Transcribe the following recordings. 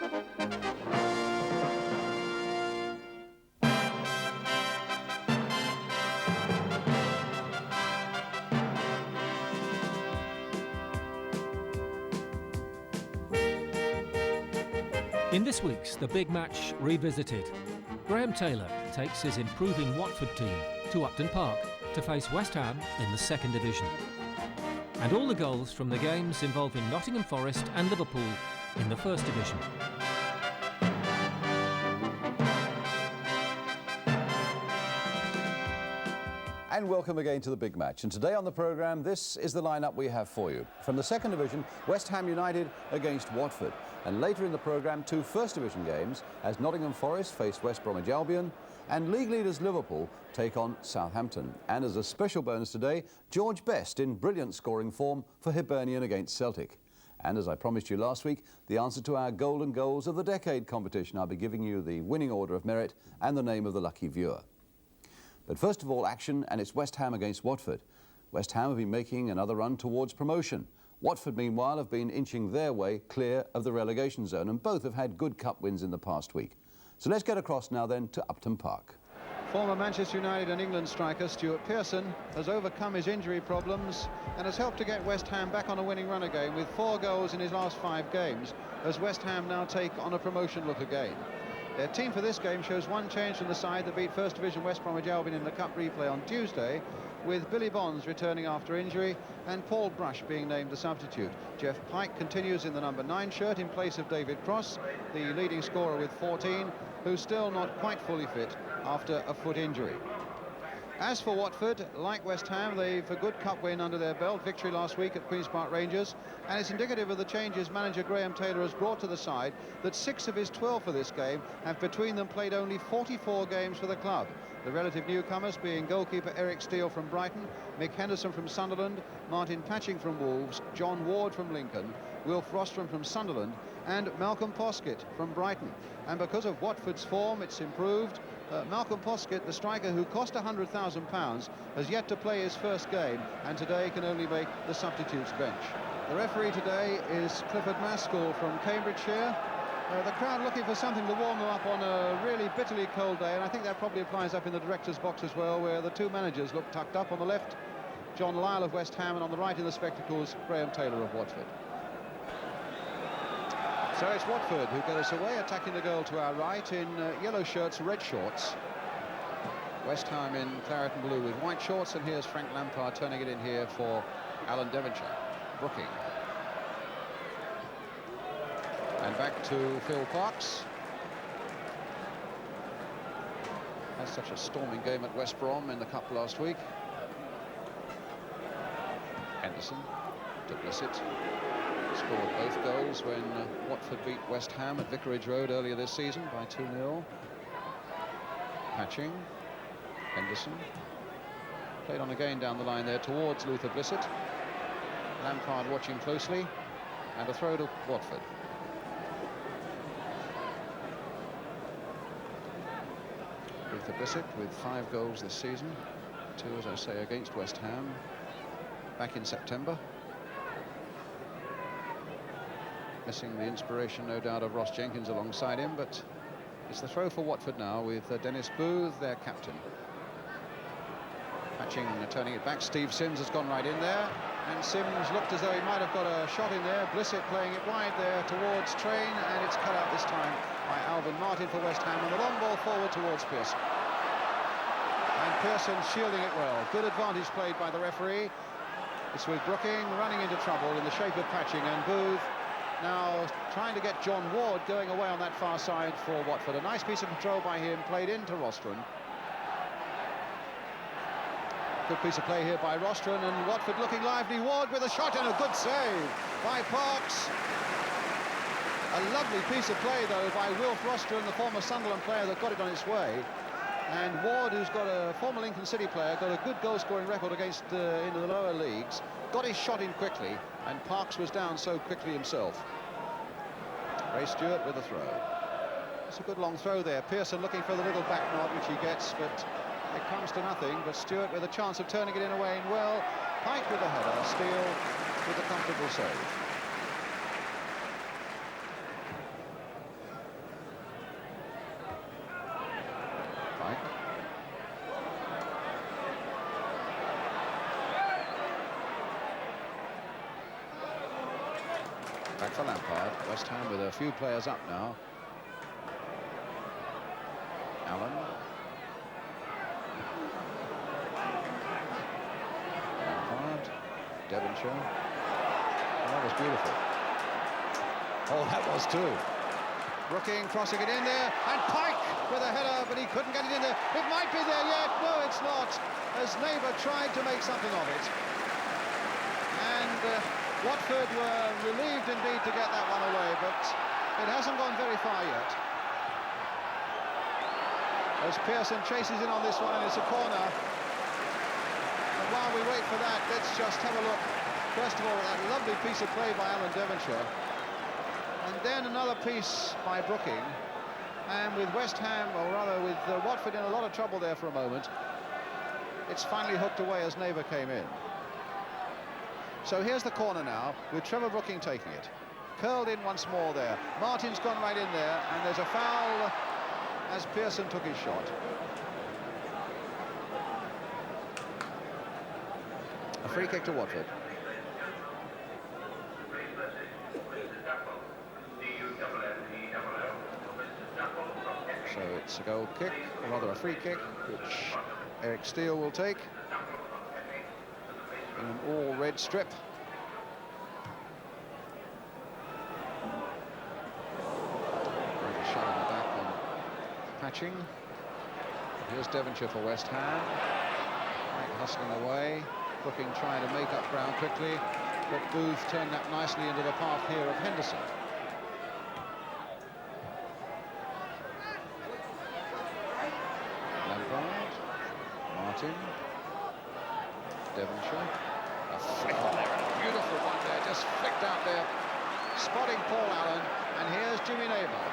In this week's The Big Match Revisited, Graham Taylor takes his improving Watford team to Upton Park to face West Ham in the second division. And all the goals from the games involving Nottingham Forest and Liverpool in the first division. And welcome again to The Big Match. And today on the programme, this is the lineup we have for you. From the second division, West Ham United against Watford. And later in the programme, two first division games as Nottingham Forest face West Bromwich Albion and league leaders Liverpool take on Southampton. And as a special bonus today, George Best in brilliant scoring form for Hibernian against Celtic. And as I promised you last week, the answer to our Golden Goals of the Decade competition. I'll be giving you the winning order of merit and the name of the lucky viewer. But first of all, action, and it's West Ham against Watford. West Ham have been making another run towards promotion. Watford, meanwhile, have been inching their way clear of the relegation zone, and both have had good cup wins in the past week. So let's get across now then to Upton Park. Former Manchester United and England striker Stuart Pearson has overcome his injury problems and has helped to get West Ham back on a winning run again with 4 goals in his last 5 games, as West Ham now take on a promotion look again. Their team for this game shows one change from the side that beat First Division West Bromwich Albion in the Cup replay on Tuesday, with Billy Bonds returning after injury and Paul Brush being named the substitute. Jeff Pike continues in the number 9 shirt in place of David Cross, the leading scorer with 14, who's still not quite fully fit after a foot injury. As for Watford, like West Ham, they've a good cup win under their belt, victory last week at Queen's Park Rangers, and it's indicative of the changes manager Graham Taylor has brought to the side, that 6 of his 12 for this game have between them played only 44 games for the club. The relative newcomers being goalkeeper Eric Steele from Brighton, Mick Henderson from Sunderland, Martin Patching from Wolves, John Ward from Lincoln, Wilf Rostron from Sunderland, and Malcolm Poskett from Brighton. And because of Watford's form, it's improved. Malcolm Poskett, the striker who cost £100,000, has yet to play his first game, and today can only make the substitutes bench. The referee today is Clifford Maskell from Cambridgeshire. The crowd looking for something to warm them up on a really bitterly cold day, and I think that probably applies up in the director's box as well, where the two managers look tucked up. On the left, John Lyle of West Ham, and on the right in the spectacles, Graham Taylor of Watford. So it's Watford who get us away, attacking the goal to our right in yellow shirts, red shorts. West Ham in claret and blue with white shorts, and here's Frank Lampard turning it in here for Alan Devonshire. Brooking. And back to Phil Parks. Had such a storming game at West Brom in the Cup last week. Henderson to Blissett. Scored both goals when Watford beat West Ham at Vicarage Road earlier this season by 2-0. Patching. Henderson. Played on again down the line there towards Luther Blissett. Lampard watching closely. And a throw to Watford. Luther Blissett with 5 goals this season. 2, as I say, against West Ham back in September. Missing the inspiration, no doubt, of Ross Jenkins alongside him, but it's the throw for Watford now with Dennis Booth, their captain. Patching, turning it back. Steve Sims has gone right in there, and Sims looked as though he might have got a shot in there. Blissett playing it wide there towards Train, and it's cut out this time by Alvin Martin for West Ham, and the long ball forward towards Pearson. And Pearson shielding it well. Good advantage played by the referee. It's with Brooking running into trouble in the shape of Patching, and Booth now trying to get John Ward going away on that far side for Watford. A nice piece of control by him, played into Rostron. Good piece of play here by Rostron, and Watford looking lively. Ward with a shot and a good save by Parks. A lovely piece of play, though, by Wilf Rostron, the former Sunderland player that got it on its way. And Ward, who's got a former Lincoln City player, got a good goal-scoring record against into the lower leagues, got his shot in quickly, and Parks was down so quickly himself. Ray Stewart with a throw. It's a good long throw there. Pearson looking for the little back nod, which he gets, but it comes to nothing. But Stewart with a chance of turning it in away and well. Pike with the header. Steele with a comfortable save. Back for Lampard. West Ham with a few players up now. Allen. Lampard. Devonshire. Oh, that was beautiful. Oh, that was too. Brooking crossing it in there, and Pike with a header, but he couldn't get it in there. It might be there yet. No, it's not. As Neighbour tried to make something of it. And Watford were relieved indeed to get that one away, but it hasn't gone very far yet. As Pearson chases in on this one, and it's a corner. And while we wait for that, let's just have a look. First of all, that lovely piece of play by Alan Devonshire. And then another piece by Brooking. And with West Ham, or rather with Watford in a lot of trouble there for a moment, it's finally hooked away as Neighbour came in. So here's the corner now, with Trevor Brooking taking it. Curled in once more there. Martin's gone right in there, and there's a foul as Pearson took his shot. A free kick to Watford. So it's a goal kick, or rather a free kick, which Eric Steele will take. In an all-red strip. A shot in the back on Patching. Here's Devonshire for West Ham. Right, hustling away. Brooking trying to make up ground quickly, but Booth turned that nicely into the path here of Henderson. Lampard, Martin, Devonshire. A flick on there, and a beautiful one there, just flicked out there, spotting Paul Allen, and here's Jimmy Neighbour.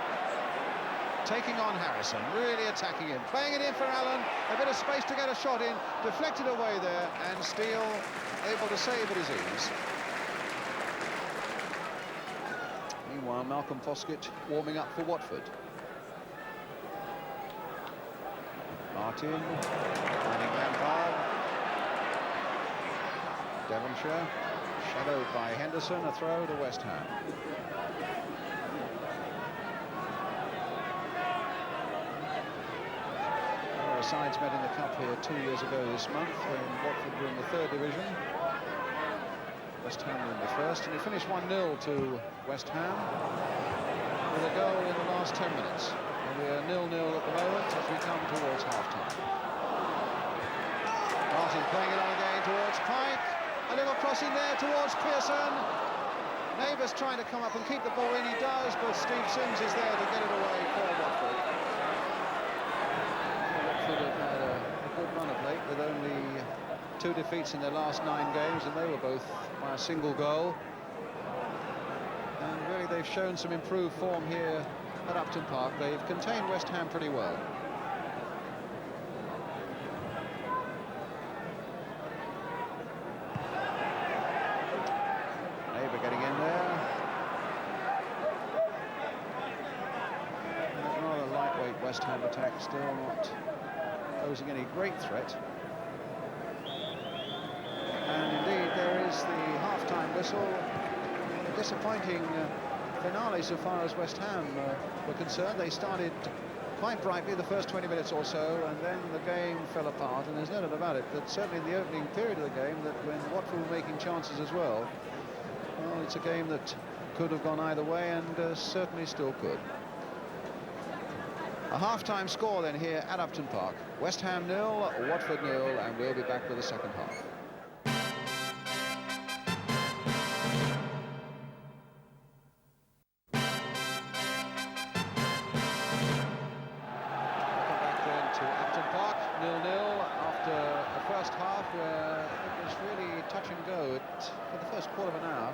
Taking on Harrison, really attacking him, playing it in for Allen, a bit of space to get a shot in, deflected away there, and Steele able to save at his ease. Meanwhile, Malcolm Foskett warming up for Watford. Martin, finding Lampard. Devonshire, shadowed by Henderson, a throw to West Ham. The sides met in the Cup here 2 years ago this month when Watford were in the 3rd division. West Ham were in the 1st, and he finished 1-0 to West Ham with a goal in the last 10 minutes. And we're 0-0 at the moment as we come towards half-time. Martin playing it on again towards Pike. A little crossing there towards Pearson. Neighbour's trying to come up and keep the ball in. He does, but Steve Sims is there to get it away for Watford. Watford have had a good run of late with only 2 defeats in their last 9 games, and they were both by a single goal. And really they've shown some improved form here at Upton Park. They've contained West Ham pretty well. Neighbour getting in there. And a rather lightweight West Ham attack, still not posing any great threat. And indeed there is the half-time whistle. A disappointing finale so far as West Ham were concerned. They started quite brightly the first 20 minutes or so, and then the game fell apart, and there's no doubt about it that certainly in the opening period of the game, that when Watford were making chances as well, it's a game that could have gone either way, and certainly still could. A half-time score then here at Upton Park. West Ham 0, Watford 0, and we'll be back with the second half. For the first quarter of an hour,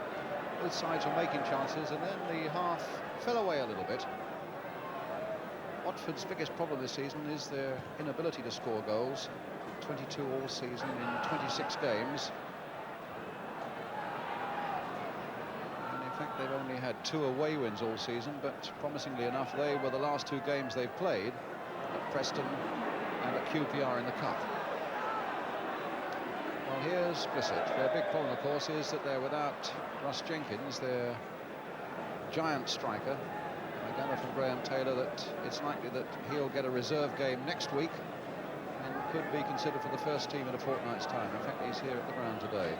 both sides were making chances, and then the half fell away a little bit. Watford's biggest problem this season is their inability to score goals. 22 all season in 26 games. And in fact, they've only had 2 away wins all season, but promisingly enough, they were the last 2 games they've played at Preston and at QPR in the Cup. Well, here's Blissett. Their big problem, of course, is that they're without Russ Jenkins, their giant striker. I gather from Graham Taylor that it's likely that he'll get a reserve game next week and could be considered for the first team in a fortnight's time. In fact, he's here at the ground today.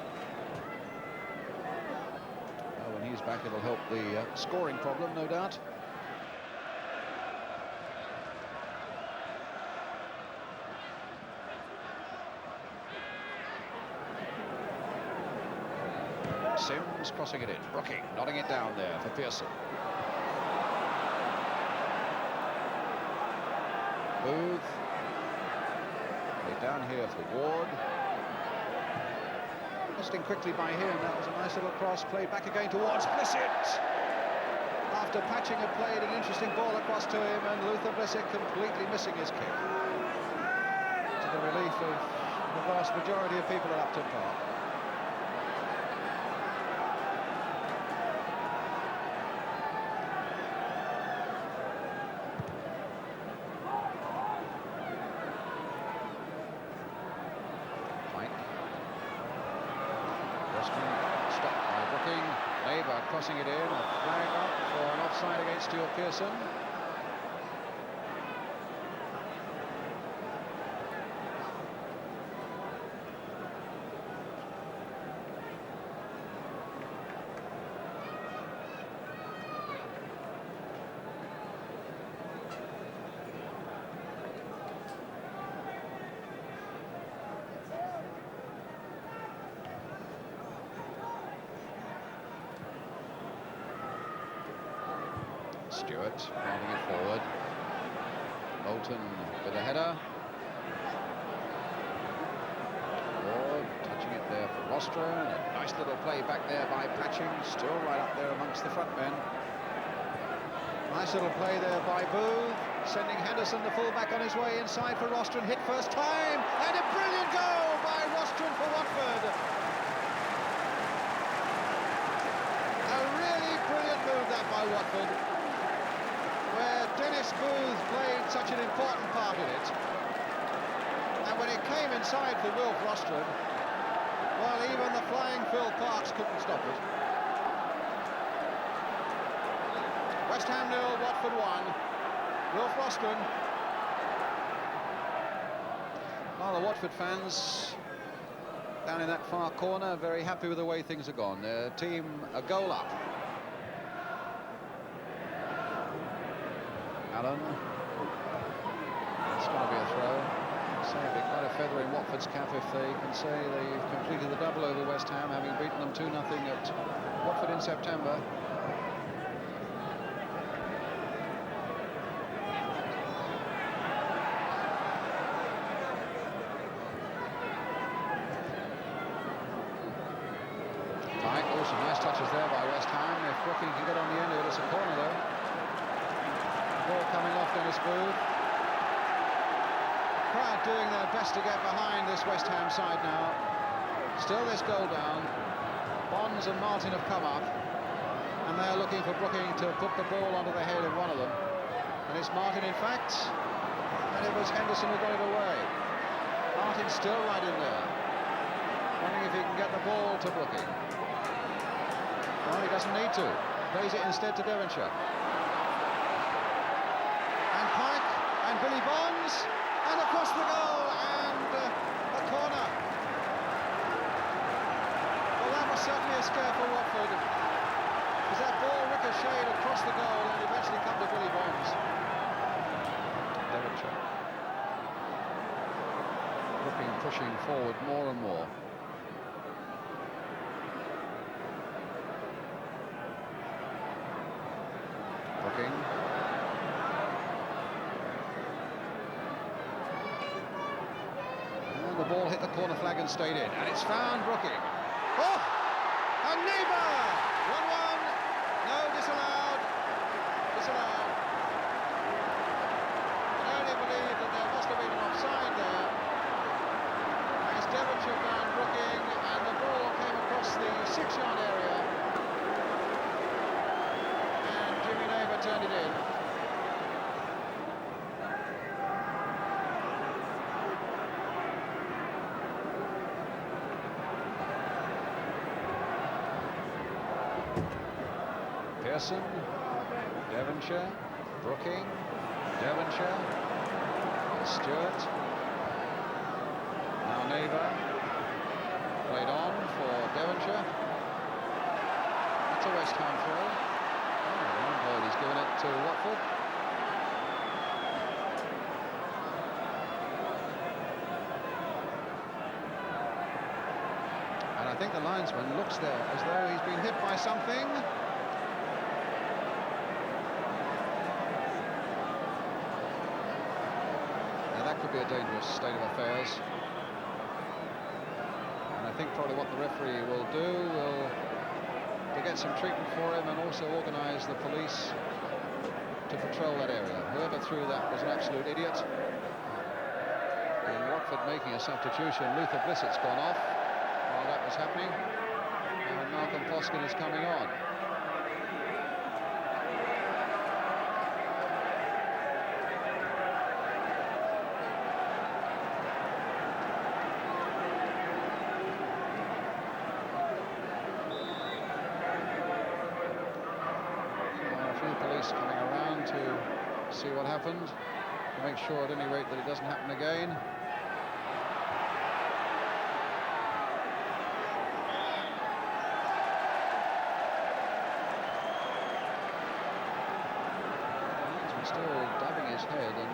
Oh, when he's back, it'll help the scoring problem, no doubt. Sims crossing it in. Brooking nodding it down there for Pearson. Booth. Played down here for Ward. Listing quickly by him. That was a nice little cross. Played back again towards Blissett. After Patching had played an interesting ball across to him, and Luther Blissett completely missing his kick. To the relief of the vast majority of people at Upton Park. Crossing it in, a flag up for an offside against Stuart Pearson. Stewart rounding it forward. Bolton with a header. Ward touching it there for Rostron. A nice little play back there by Patching, still right up there amongst the front men. Nice little play there by Booth, sending Henderson, the fullback, on his way inside for Rostron. Hit first time, and a brilliant goal by Rostron for Watford. A really brilliant move that by Watford, where Dennis Booth played such an important part in it. And when it came inside for Wilf Rostron, well, even the flying Phil Parkes couldn't stop it. West Ham 0, Watford 1. Wilf Rostron. Well, the Watford fans down in that far corner very happy with the way things are gone. Their team a goal up. Allen. It's going to be a throw. So it'd be quite a feather in Watford's cap if they can say they've completed the double over West Ham, having beaten them 2-0 at Watford in September. Pike, oh, some nice touches there by West Ham. If Brooking can get on the end of it, it's a corner though. Ball coming off Dennis Booth. Crowd doing their best to get behind this West Ham side now. Still this goal down. Bonds and Martin have come up, and they're looking for Brooking to put the ball onto the head of one of them. And it's Martin, in fact, and it was Henderson who got it away. Martin's still right in there, wondering if he can get the ball to Brooking. Well, he doesn't need to. Plays it instead to Devonshire. And Pike and Billy Bonds, and across the goal, and a corner. Well, that was certainly a scare for Watford, because that ball ricocheted across the goal and eventually come to Billy Bonds. Devonshire. Brooking pushing forward more and more. Brooking. And the ball hit the corner flag and stayed in, and it's found Brooking. Oh! A neighbour! 1-1. No, disallowed. Disallowed. I only believe that there must have been an offside there, as Devonshire found Brooking, and the ball came across the 6-yard area, and Jimmy Neighbour turned it in. Pearson, Devonshire, Brooking, Devonshire, Stewart, now Neighbour, played on for Devonshire. That's a West Ham throw. Oh, he's given it to Watford. And I think the linesman looks there as though he's been hit by something. Now that could be a dangerous state of affairs. And I think probably what the referee will do will to get some treatment for him and also organise the police to patrol that area. Whoever threw that was an absolute idiot. And Watford making a substitution. Luther Blissett's gone off while that was happening. And Malcolm Foskin is coming on. Coming around to see what happened, to make sure at any rate that it doesn't happen again. He's still dabbing his head and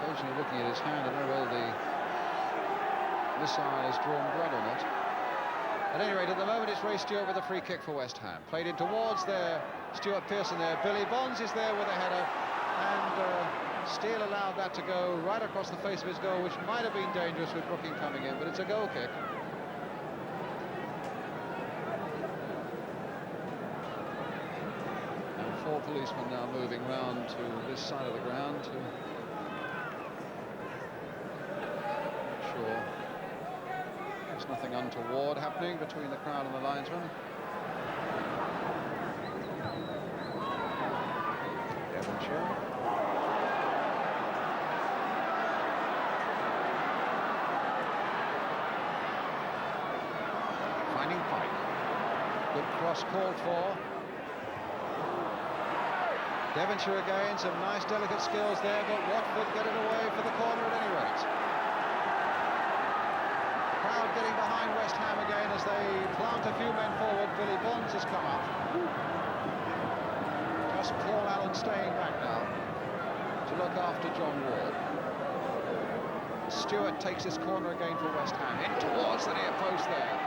occasionally looking at his hand. I don't know whether the missile has drawn blood or not. At any rate, at the moment, it's Ray Stewart with a free kick for West Ham. Played in towards there, Stuart Pearson there. Billy Bonds is there with a header. And Steele allowed that to go right across the face of his goal, which might have been dangerous with Brooking coming in, but it's a goal kick. And 4 policemen now moving round to this side of the ground to make sure there's nothing untoward happening between the crowd and the linesman. Devonshire. Finding Pike. Good cross called for. Devonshire again, some nice delicate skills there, but Watford get it away for the corner at any rate. Crowd getting behind West Ham again as they plant a few men forward. Billy Bonds has come up. Just Paul Allen staying back now to look after John Ward. Stewart takes this corner again for West Ham. In towards the near post there.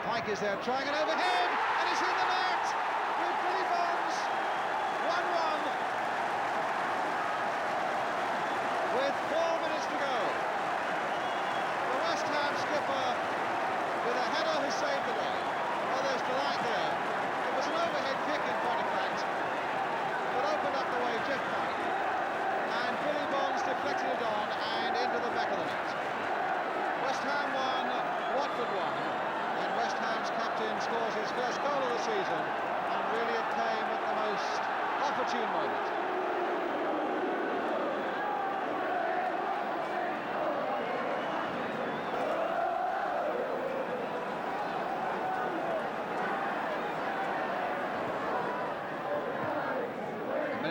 Pike is there trying it overhead, and it's in the net with Billy Bonds. 1-1 with 4 minutes to go. The West Ham skipper with a header has saved the day. Oh, there's delight there. It was an overhead kick in point of fact, but opened up the way Jeff Pike, and Billy Bonds deflected it on and into the back of the net. West Ham won, Watford won, and West Ham's captain scores his first goal of the season, and really it came at the most opportune moment.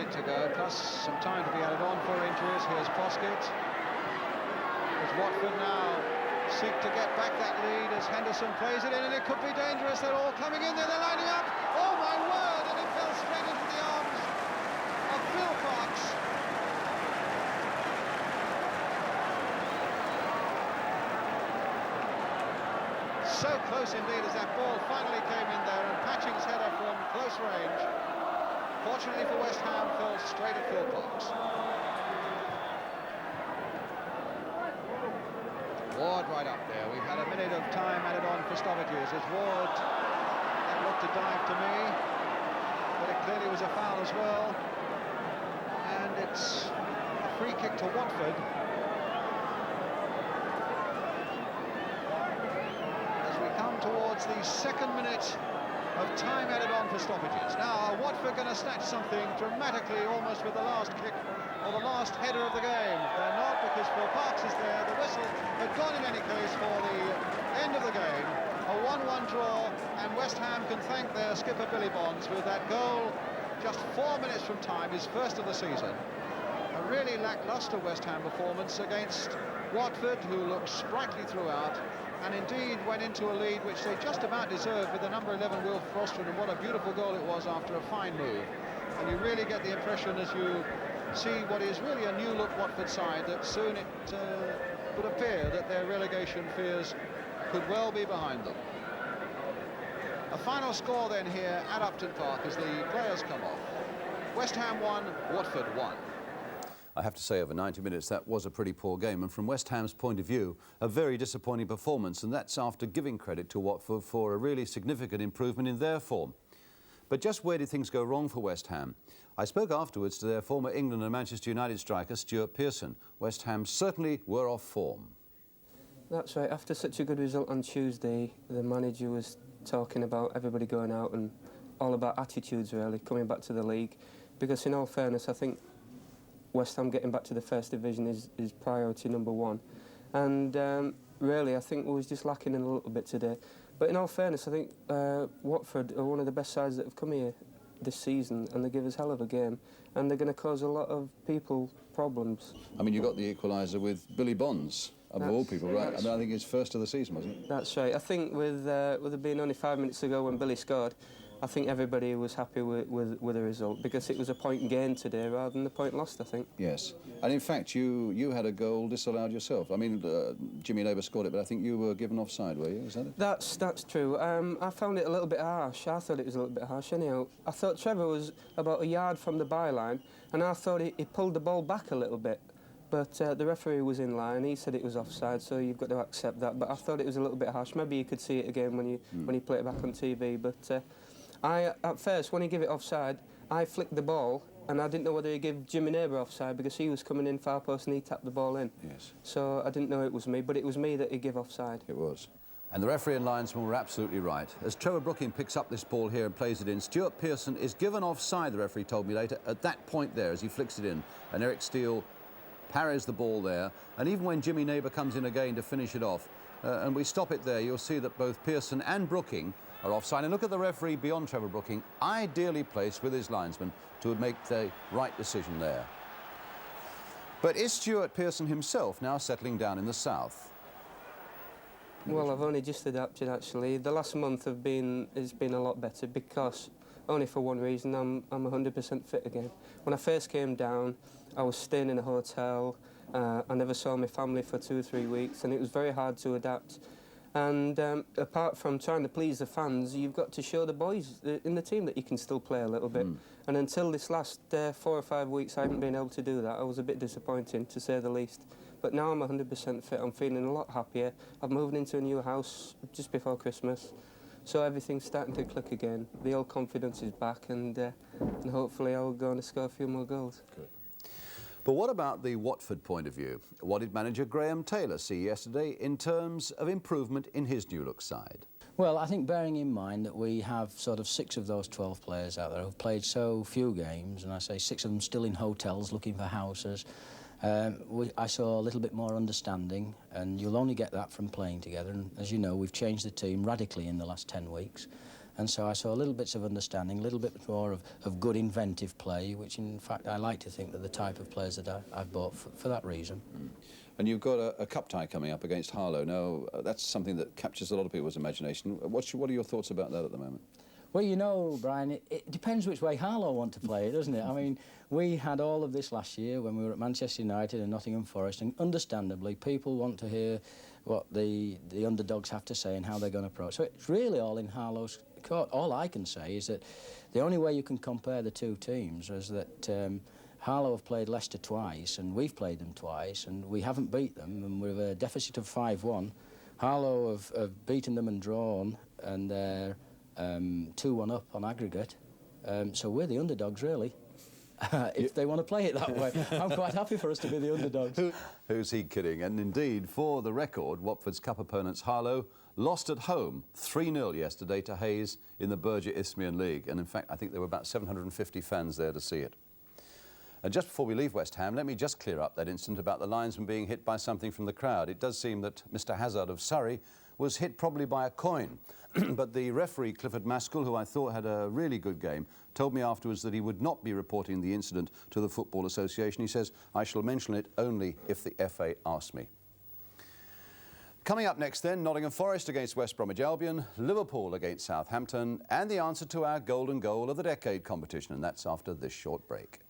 To go, plus some time to be added on for injuries. Here's Poskett. As Watford now seek to get back that lead as Henderson plays it in, and it could be dangerous. They're all coming in there, they're lining up. Oh my word, and it fell straight into the arms of Phil Parks. So close indeed as that ball finally came in there, and Patching's header from close range, fortunately for West Ham, fell straight at Phil Parks. Ward right up there. We've had a minute of time added on for stoppages as Ward, that looked a dive to me, but it clearly was a foul as well. And it's a free kick to Watford. As we come towards the 2nd minute of time added on for stoppages. Now, are Watford going to snatch something dramatically, almost with the last kick or the last header of the game? They're not, because Phil Parks is there. The whistle had gone in any case for the end of the game. A 1-1 draw, and West Ham can thank their skipper Billy Bonds with that goal just 4 minutes from time, his first of the season. A really lacklustre West Ham performance against Watford, who looked sprightly throughout, and indeed went into a lead which they just about deserved with the number 11 Will Frostford, and what a beautiful goal it was after a fine move. And you really get the impression as you see what is really a new look Watford side that soon it would appear that their relegation fears could well be behind them. A final score then here at Upton Park as the players come off. West Ham 1, Watford 1. I have to say, over 90 minutes, that was a pretty poor game, and from West Ham's point of view, a very disappointing performance, and that's after giving credit to Watford for a really significant improvement in their form. But just where did things go wrong for West Ham? I spoke afterwards to their former England and Manchester United striker, Stuart Pearson. West Ham certainly were off form. That's right. After such a good result on Tuesday, the manager was talking about everybody going out and all about attitudes, really, coming back to the league. Because in all fairness, I think West Ham getting back to the first division is priority number one. And really, I think we was just lacking in a little bit today. But in all fairness, I think Watford are one of the best sides that have come here this season, and they give us hell of a game, and they're going to cause a lot of people problems. I mean, you got the equaliser with Billy Bonds, of all people, right? And I think it's first of the season, wasn't it? That's right. I think with it being only 5 minutes ago when Billy scored, I think everybody was happy with the result, because it was a point gained today rather than a point lost, I think. Yes. And in fact, you had a goal disallowed yourself. I mean, Jimmy Labour scored it, but I think you were given offside, were you? Is that it? That's true. I found it a little bit harsh. I thought it was a little bit harsh anyhow. I thought Trevor was about a yard from the byline, and I thought he pulled the ball back a little bit. But the referee was in line. He said it was offside, so you've got to accept that. But I thought it was a little bit harsh. Maybe you could see it again when you play it back on TV. But at first, when he gave it offside, I flicked the ball, and I didn't know whether he gave Jimmy Neighbour offside, because he was coming in far post and he tapped the ball in. Yes. So I didn't know it was me, but it was me that he gave offside. It was. And the referee and linesman were absolutely right. As Trevor Brooking picks up this ball here and plays it in, Stuart Pearson is given offside, the referee told me later, at that point there as he flicks it in. And Eric Steele parries the ball there. And even when Jimmy Neighbour comes in again to finish it off, and we stop it there, you'll see that both Pearson and Brooking are offside. And look at the referee beyond Trevor Brooking, ideally placed with his linesman to make the right decision there. But is Stuart Pearson himself now settling down in the south? Well, I've only just adapted, actually. The last month has been a lot better, because only for one reason, I'm 100% fit again. When I first came down, I was staying in a hotel. I never saw my family for 2 or 3 weeks, and it was very hard to adapt. And apart from trying to please the fans, you've got to show the boys in the team that you can still play a little bit. And until this last 4 or 5 weeks, I haven't been able to do that. I was a bit disappointing, to say the least. But now I'm 100% fit. I'm feeling a lot happier. I've moved into a new house just before Christmas, so everything's starting to click again. The old confidence is back, and hopefully I'll go on to score a few more goals. Good. But what about the Watford point of view? What did manager Graham Taylor see yesterday in terms of improvement in his new-look side? Well, I think bearing in mind that we have sort of 6 of those 12 players out there who've played so few games, and I say 6 of them still in hotels looking for houses, I saw a little bit more understanding, and you'll only get that from playing together. And as you know, we've changed the team radically in the last 10 weeks. And so I saw a little bits of understanding, a little bit more of good inventive play, which in fact I like to think that the type of players that I've bought for that reason. And you've got a cup tie coming up against Harlow. Now, that's something that captures a lot of people's imagination. What are your thoughts about that at the moment? Well, you know, Brian, it depends which way Harlow want to play it, doesn't it? I mean, we had all of this last year when we were at Manchester United and Nottingham Forest, and understandably, people want to hear what the underdogs have to say and how they're going to approach. So it's really all in Harlow's court. All I can say is that the only way you can compare the two teams is that Harlow have played Leicester twice, and we've played them twice, and we haven't beat them, and we've a deficit of 5-1. Harlow have beaten them and drawn, and they're 2-1 up on aggregate, so we're the underdogs, really. If they want to play it that way, I'm quite happy for us to be the underdogs. Who's he kidding? And indeed, for the record, Watford's cup opponents Harlow lost at home 3-0 yesterday to Hayes in the Berger Isthmian League, and in fact I think there were about 750 fans there to see it. And just before we leave West Ham, let me just clear up that incident about the linesman being hit by something from the crowd. It does seem that Mr. Hazard of Surrey was hit probably by a coin. But the referee, Clifford Maskell, who I thought had a really good game, told me afterwards that he would not be reporting the incident to the Football Association. He says, "I shall mention it only if the FA asks me." Coming up next then, Nottingham Forest against West Bromwich Albion, Liverpool against Southampton, and the answer to our Golden Goal of the Decade competition, and that's after this short break.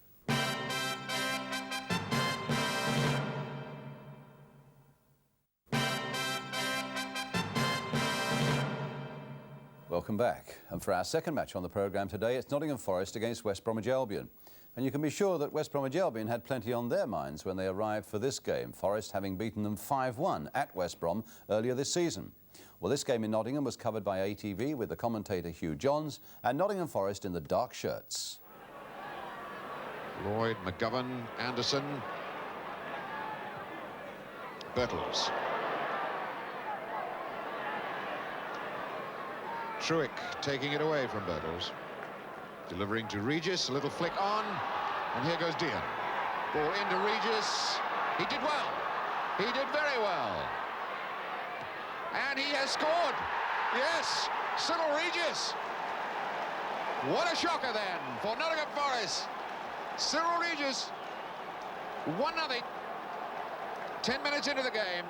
Welcome back. And for our second match on the programme today, it's Nottingham Forest against West Bromwich Albion. And you can be sure that West Bromwich Albion had plenty on their minds when they arrived for this game, Forest having beaten them 5-1 at West Brom earlier this season. Well, this game in Nottingham was covered by ATV with the commentator Hugh Johns and Nottingham Forest in the dark shirts. Lloyd, McGovern, Anderson, Bertels. Truick taking it away from Bertels. Delivering to Regis, a little flick on, and here goes Dean. Ball into Regis. He did well. He did very well. And he has scored. Yes, Cyril Regis. What a shocker then for Nottingham Forest. Cyril Regis, 1-0. 10 minutes into the game.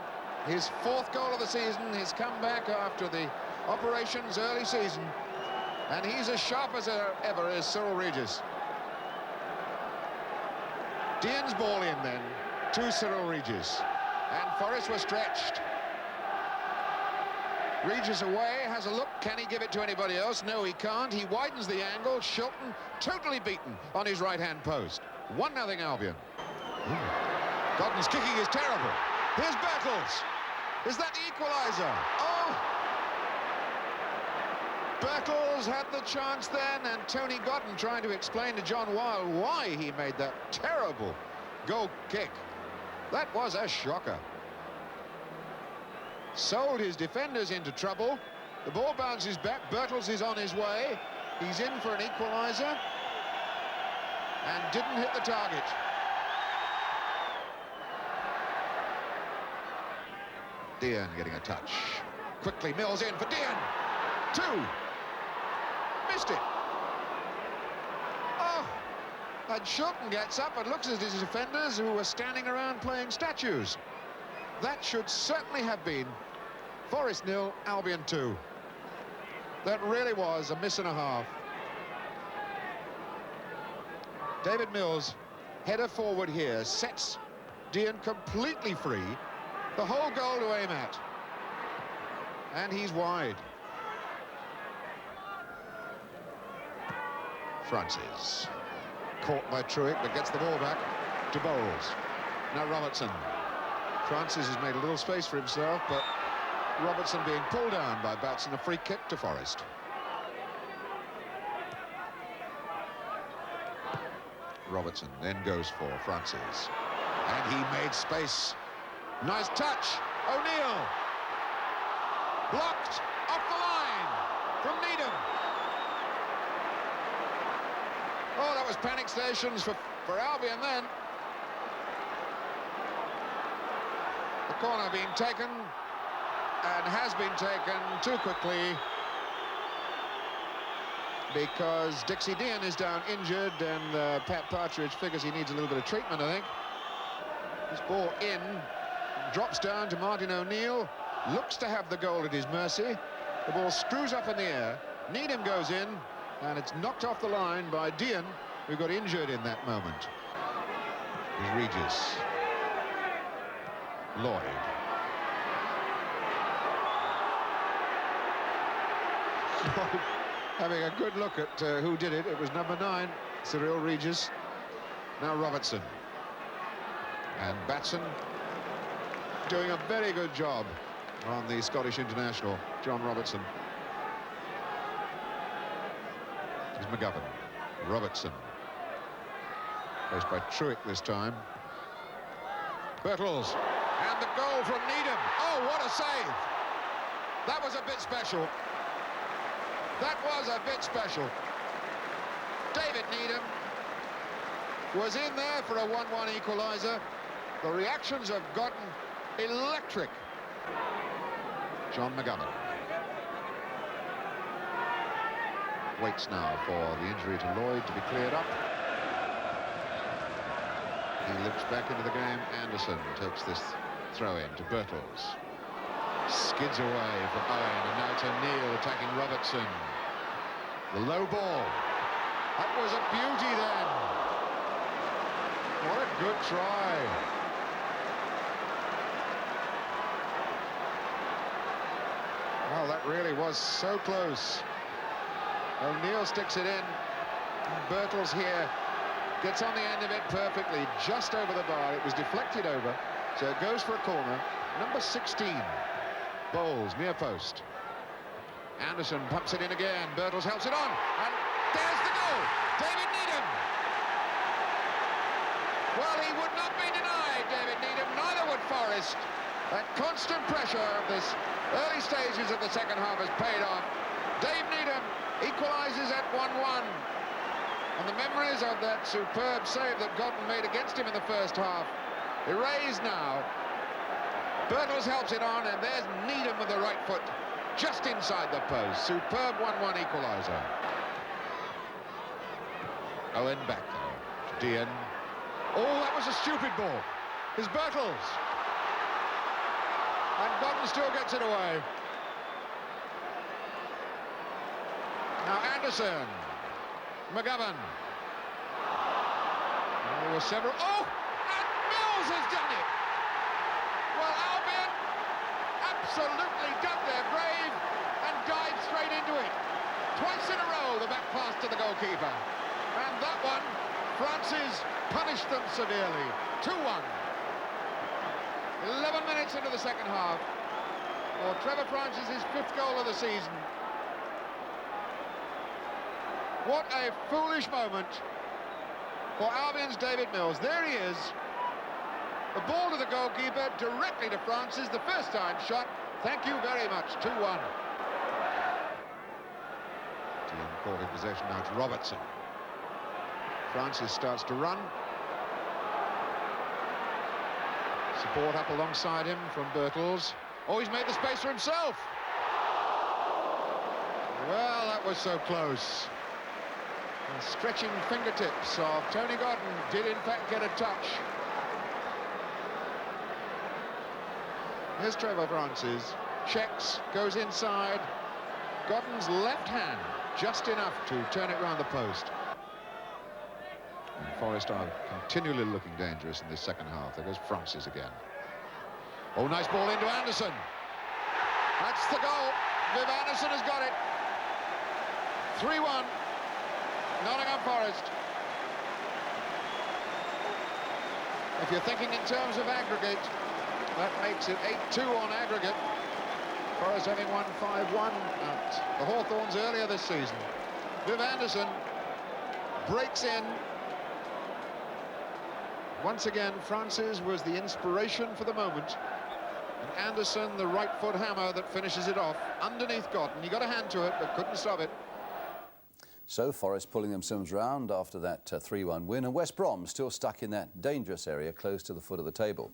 His fourth goal of the season, his comeback after the operations early season. And he's as sharp as ever as Cyril Regis. Dean's ball in then to Cyril Regis. And Forest were stretched. Regis away, has a look. Can he give it to anybody else? No, he can't. He widens the angle. Shilton totally beaten on his right-hand post. 1-0 Albion. Godden's kicking is terrible. Here's Bertels. Is that the equaliser? Oh! Bertels had the chance then, and Tony Godden trying to explain to John Wilde why he made that terrible goal kick. That was a shocker. Sold his defenders into trouble. The ball bounces back. Bertels is on his way. He's in for an equaliser and didn't hit the target. Dean getting a touch. Quickly, Mills in for Dean. 2. Missed it. Oh, and Shilton gets up and looks at his defenders who were standing around playing statues. That should certainly have been Forest 0, Albion 2. That really was a miss and a half. David Mills, header forward here, sets Dean completely free. The whole goal to aim at. And he's wide. Francis. Caught by Truick, but gets the ball back to Bowles. Now Robertson. Francis has made a little space for himself, but Robertson being pulled down by Batson. A free kick to Forest. Robertson then goes for Francis. And he made space. Nice touch. O'Neill. Blocked off the line from Needham. Oh, that was panic stations for Albion then. The corner being taken and has been taken too quickly because Dixie Dean is down injured, and Pat Partridge figures he needs a little bit of treatment, I think. This ball in, drops down to Martin O'Neill, looks to have the goal at his mercy. The ball screws up in the air. Needham goes in, and it's knocked off the line by Dean, who got injured in that moment. Here's Regis. Lloyd. Having a good look at who did it. It was number 9, Cyril Regis. Now Robertson. And Batson doing a very good job on the Scottish international, John Robertson. Here's McGovern. Robertson. Faced by Truick this time. Bertels. And the goal from Needham. Oh, what a save. That was a bit special. That was a bit special. David Needham was in there for a 1-1 equaliser. The reactions have gotten electric. John McGovern. Waits now for the injury to Lloyd to be cleared up. He looks back into the game. Anderson takes this throw-in to Birtles. Skids away from Owen, and now it's O'Neill attacking Robertson. The low ball. That was a beauty then. What a good try. Well, that really was so close. O'Neill sticks it in. Birtles here gets on the end of it perfectly, just over the bar. It was deflected over, so it goes for a corner. Number 16, bowls, near post. Anderson pumps it in again. Birtles helps it on, and there's the goal. David Needham. Well, he would not be denied, David Needham. Neither would Forrest. That constant pressure of this early stages of the second half has paid off. Dave Needham equalises at 1-1. And the memories of that superb save that Godden made against him in the first half erased now. Birtles helps it on, and there's Needham with the right foot just inside the post. Superb 1-1 equaliser. Owen back though to Dean. Oh, that was a stupid ball. It's Birtles. And Godden still gets it away. Now Anderson. McGovern. There were several. Oh! And Mills has done it! Well, Albion absolutely dug their grave and dived straight into it. Twice in a row, the back pass to the goalkeeper. And that one, Francis punished them severely. 2-1. 11 minutes into the second half. For Trevor Francis' 5th goal of the season. What a foolish moment for Albion's David Mills. There he is. The ball to the goalkeeper, directly to Francis. The first time shot. Thank you very much. 2-1. Team caught in possession now to Robertson. Francis starts to run. Support up alongside him from Birtles. Oh, he's made the space for himself. Well, that was so close. The stretching fingertips of Tony Godden did in fact get a touch. Here's Trevor Francis. Checks, goes inside. Godden's left hand, just enough to turn it round the post. And Forest are continually looking dangerous in this second half. There goes Francis again. Oh, nice ball into Anderson. That's the goal. Viv Anderson has got it. 3-1. Nottingham Forest. If you're thinking in terms of aggregate, that makes it 8-2 on aggregate. Forest having won 5-1 at the Hawthorns earlier this season. Viv Anderson breaks in. Once again, Francis was the inspiration for the moment. And Anderson, the right foot hammer that finishes it off underneath Godden. He got a hand to it, but couldn't stop it. So Forest pulling themselves round after that 3-1 win, and West Brom still stuck in that dangerous area close to the foot of the table.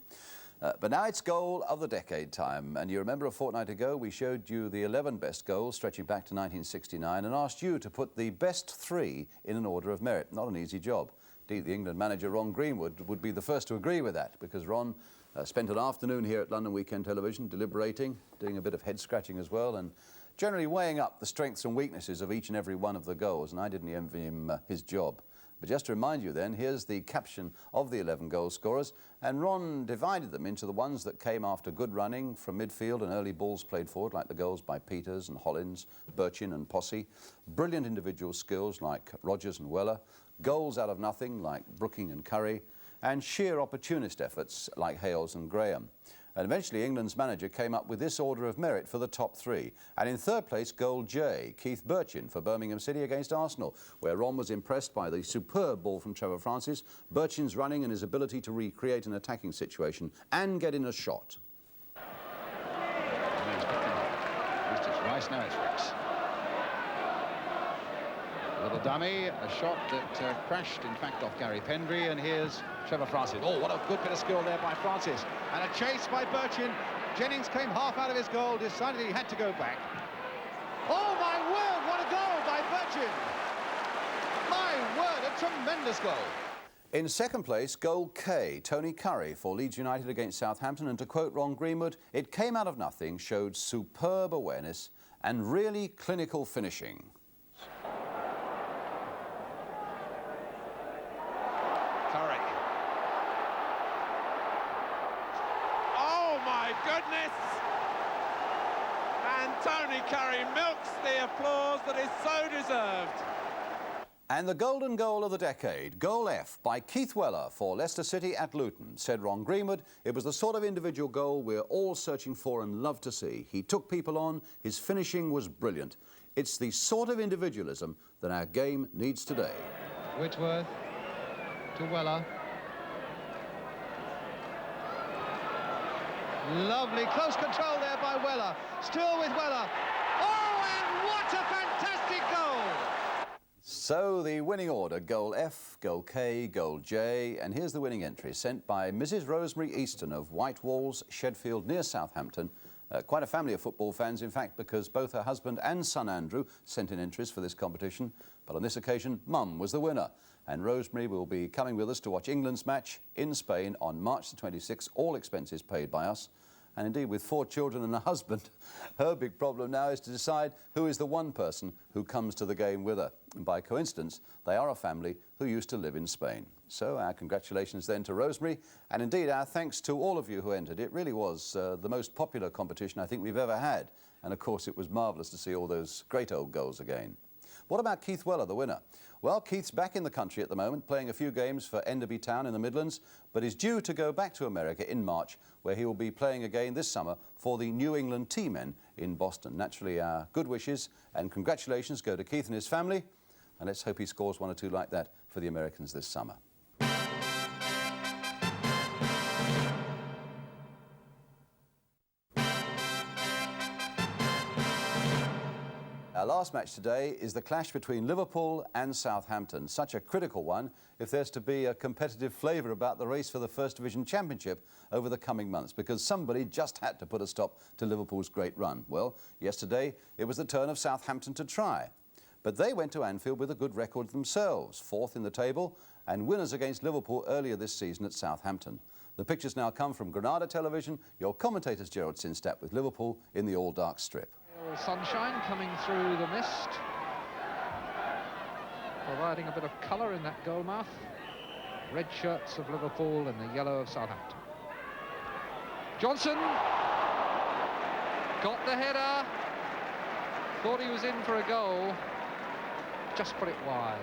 But now it's goal of the decade time, and you remember a fortnight ago we showed you the 11 best goals stretching back to 1969 and asked you to put the best 3 in an order of merit. Not an easy job. Indeed, the England manager Ron Greenwood would be the first to agree with that, because Ron spent an afternoon here at London Weekend Television deliberating, doing a bit of head scratching as well, and generally weighing up the strengths and weaknesses of each and every one of the goals, and I didn't envy him his job. But just to remind you then, here's the caption of the 11 goal scorers, and Ron divided them into the ones that came after good running from midfield and early balls played forward, like the goals by Peters and Hollins, Birchin and Posse, brilliant individual skills like Rogers and Weller, goals out of nothing like Brooking and Curry, and sheer opportunist efforts like Hales and Graham. And eventually England's manager came up with this order of merit for the top 3. And in third place, goal J, Keith Birchin for Birmingham City against Arsenal, where Ron was impressed by the superb ball from Trevor Francis, Birchin's running and his ability to recreate an attacking situation and get in a shot. First it's Rice, now it's Rex. A little dummy, a shot that crashed, in fact, off Gary Pendry, and here's Trevor Francis. Oh, what a good bit of skill there by Francis. And a chase by Birchin. Jennings came half out of his goal, decided he had to go back. Oh, my word, what a goal by Virgin! My word, a tremendous goal. In second place, goal K, Tony Curry for Leeds United against Southampton. And to quote Ron Greenwood, it came out of nothing, showed superb awareness and really clinical finishing. Curry. Oh, my goodness! And Tony Curry milks the applause that is so deserved. And the golden goal of the decade, goal F by Keith Weller for Leicester City at Luton. Said Ron Greenwood, it was the sort of individual goal we're all searching for and love to see. He took people on, his finishing was brilliant. It's the sort of individualism that our game needs today. Whitworth to Weller. Lovely close control there by Weller. Still with Weller. Oh, and what a fantastic goal! So the winning order, goal F, goal K, goal J, and here's the winning entry sent by Mrs. Rosemary Easton of White Walls, Shedfield, near Southampton. Quite a family of football fans, in fact, because both her husband and son Andrew sent in entries for this competition. But on this occasion, Mum was the winner. And Rosemary will be coming with us to watch England's match in Spain on March the 26th, all expenses paid by us. And indeed, with 4 children and a husband, her big problem now is to decide who is the one person who comes to the game with her. And by coincidence, they are a family who used to live in Spain. So our congratulations then to Rosemary, and indeed our thanks to all of you who entered. It really was the most popular competition I think we've ever had. And of course, it was marvellous to see all those great old goals again. What about Keith Weller, the winner? Well, Keith's back in the country at the moment, playing a few games for Enderby Town in the Midlands, but is due to go back to America in March, where he will be playing again this summer for the New England T-Men in Boston. Naturally, our good wishes and congratulations go to Keith and his family, and let's hope he scores 1 or 2 like that for the Americans this summer. Our last match today is the clash between Liverpool and Southampton. Such a critical one if there's to be a competitive flavour about the race for the First Division Championship over the coming months, because somebody just had to put a stop to Liverpool's great run. Well, yesterday it was the turn of Southampton to try. But they went to Anfield with a good record themselves, 4th in the table and winners against Liverpool earlier this season at Southampton. The pictures now come from Granada Television. Your commentator's Gerald Sinstadt with Liverpool in the all-dark strip. Sunshine coming through the mist, providing a bit of colour in that goal mouth. Red shirts of Liverpool and the yellow of Southampton. Johnson got the header, thought he was in for a goal, just put it wide.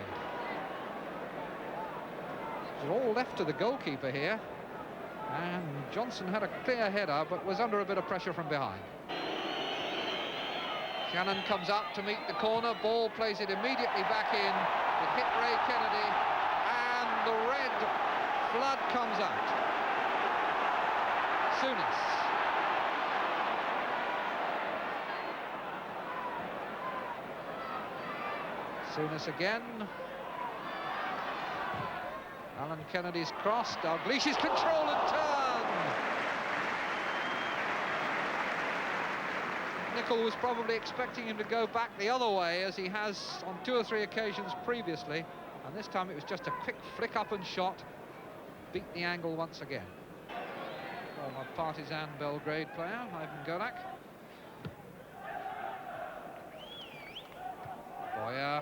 It's all left to the goalkeeper here, and Johnson had a clear header but was under a bit of pressure from behind. Shannon comes up to meet the corner, ball plays it immediately back in, it hit Ray Kennedy, and the red flood comes out. Souness again. Alan Kennedy's cross, Dalglish's control and turn. Nicol was probably expecting him to go back the other way, as he has on 2 or 3 occasions previously, and this time it was just a quick flick up and shot, beat the angle once again. Former Partizan Belgrade player, Ivan Golak. Boyer,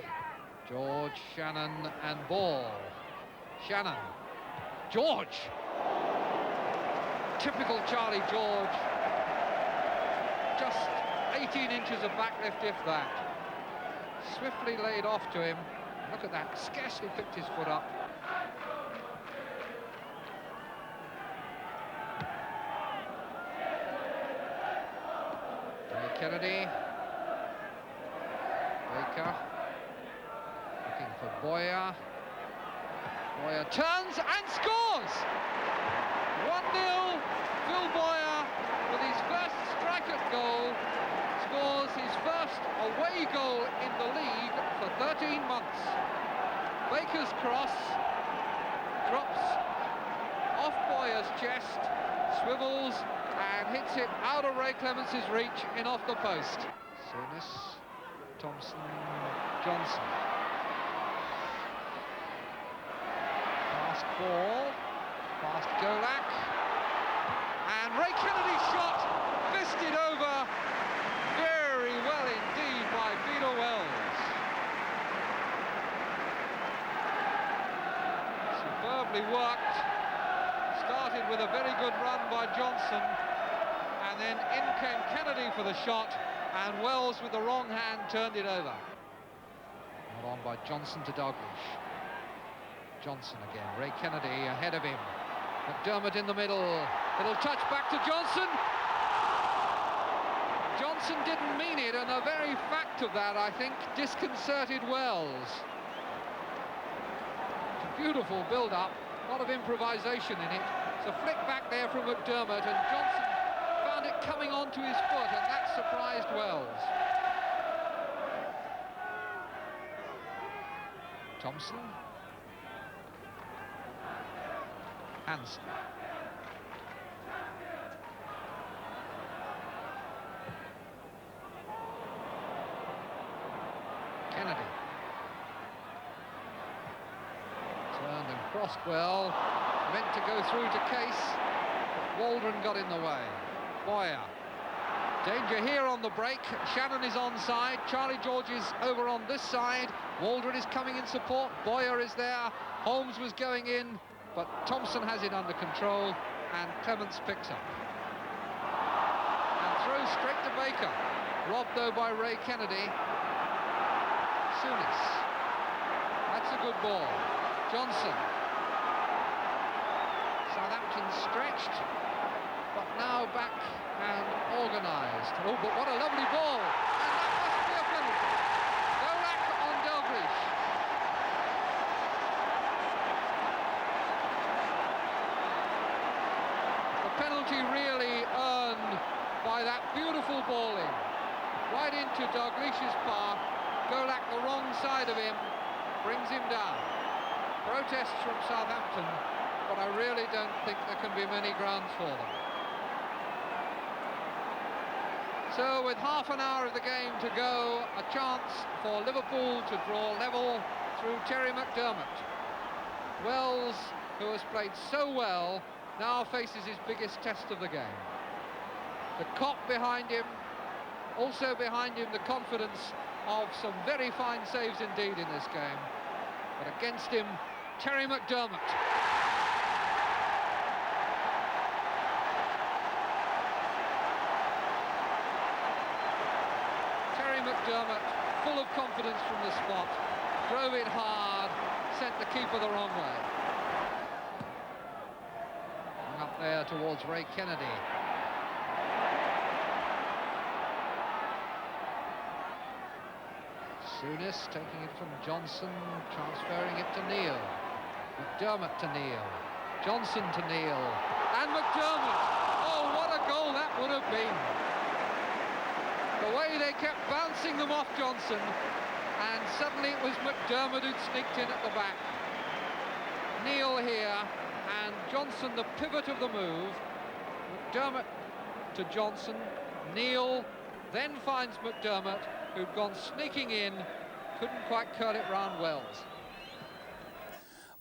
George, Shannon and ball. Shannon, George, typical Charlie George, just 18 inches of backlift if that. Swiftly laid off to him. Look at that, scarcely picked his foot up. Kennedy. Baker. Looking for Boyer. Boyer turns and scores! 1-0, Phil Boyer with his first strike-at goal. Scores his first away goal in the league for 13 months. Baker's cross drops off Boyer's chest, swivels and hits gets it out of Ray Clemence's reach in off the post. Souness, Thompson, Johnson. Past ball, past Golak, and Ray Kennedy's shot fisted over very well indeed by Peter Wells. Superbly worked, started with a very good run by Johnson, and then in came Kennedy for the shot, and Wells with the wrong hand turned it over. Not on by Johnson to Dalglish. Johnson again, Ray Kennedy ahead of him. McDermott in the middle. It'll touch back to Johnson. Johnson didn't mean it, and the very fact of that, I think, disconcerted Wells. It's a beautiful build-up, a lot of improvisation in it. It's a flick back there from McDermott, and Johnson found it coming onto his foot, and that surprised Wells. Thompson. Hansen. Kennedy. Turned and crossed well. Meant to go through to Case, but Waldron got in the way. Boyer. Danger here on the break. Shannon is onside. Charlie George is over on this side. Waldron is coming in support. Boyer is there. Holmes was going in, but Thompson has it under control, and Clements picks up. And throws straight to Baker. Robbed, though, by Ray Kennedy. Souness. That's a good ball. Johnson. Southampton stretched, but now back and organised. Oh, but what a lovely ball! And that must be a penalty. Golak on Dalglish. The penalty really earned by that beautiful bowling. Right into Dalglish's path. Golak the wrong side of him, brings him down. Protests from Southampton, but I really don't think there can be many grounds for them. So with half an hour of the game to go, a chance for Liverpool to draw level through Terry McDermott. Wells, who has played so well, now faces his biggest test of the game. The cop behind him, also behind him the confidence of some very fine saves indeed in this game. But against him, Terry McDermott. Terry McDermott, full of confidence from the spot, drove it hard, sent the keeper the wrong way. And up there towards Ray Kennedy. Souness taking it from Johnson, transferring it to Neil. McDermott to Neil. Johnson to Neil. And McDermott! Oh, what a goal that would have been! The way they kept bouncing them off Johnson, and suddenly it was McDermott who'd sneaked in at the back. Neil here, and Johnson the pivot of the move. McDermott to Johnson. Neil then finds McDermott, who'd gone sneaking in, couldn't quite curl it round Wells.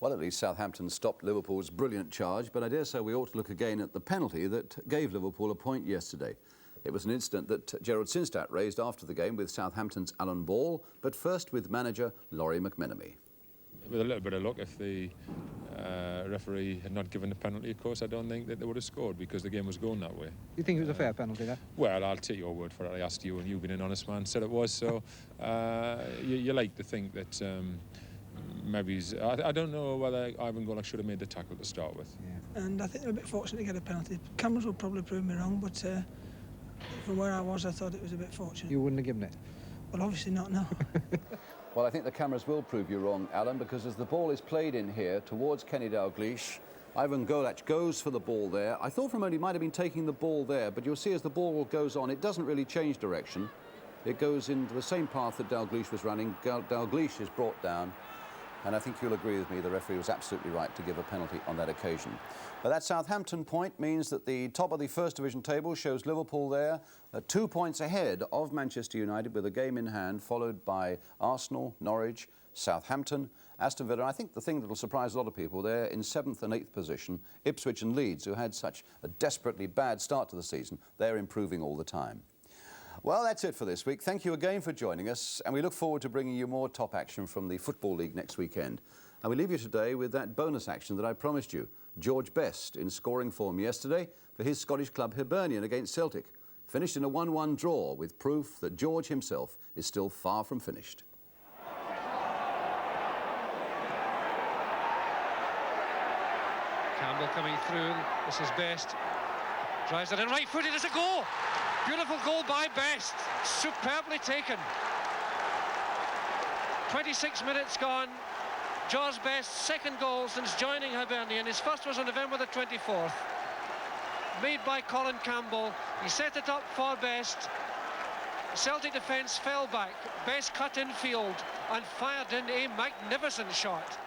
Well, at least Southampton stopped Liverpool's brilliant charge, but I dare say we ought to look again at the penalty that gave Liverpool a point yesterday. It was an incident that Gerald Sinstadt raised after the game with Southampton's Alan Ball, but first with manager Laurie McMenemy. With a little bit of luck, if the referee had not given the penalty, of course, I don't think that they would have scored, because the game was going that way. You think it was a fair penalty there? Well, I'll take your word for it. I asked you, and you've been an honest man, said it was. So you like to think that maybe I don't know whether Ivan Golak should have made the tackle to start with. Yeah. And I think they're a bit fortunate to get a penalty. Cameras will probably prove me wrong, but from where I was, I thought it was a bit fortunate. You wouldn't have given it? Well, obviously not, no. Well, I think the cameras will prove you wrong, Alan, because as the ball is played in here towards Kenny Dalglish, Ivan Golak goes for the ball there. I thought for a moment he might have been taking the ball there, but you'll see as the ball goes on, it doesn't really change direction. It goes into the same path that Dalglish was running. Dalglish is brought down, And I think you'll agree with me, the referee was absolutely right to give a penalty on that occasion. But that Southampton point means that the top of the First Division table shows Liverpool there, 2 points ahead of Manchester United with a game in hand, followed by Arsenal, Norwich, Southampton, Aston Villa. I think the thing that will surprise a lot of people, they're in 7th and 8th position. Ipswich and Leeds, who had such a desperately bad start to the season, they're improving all the time. Well, that's it for this week. Thank you again for joining us, and we look forward to bringing you more top action from the Football League next weekend. And we leave you today with that bonus action that I promised you. George Best in scoring form yesterday for his Scottish club Hibernian against Celtic. Finished in a 1-1 draw with proof that George himself is still far from finished. Campbell coming through. This is Best. Drives it in right footed. It's a goal. Beautiful goal by Best. Superbly taken. 26 minutes gone. George Best's second goal since joining Hibernian. His first was on November the 24th. Made by Colin Campbell. He set it up for Best. Celtic defence fell back. Best cut in field and fired in a magnificent shot.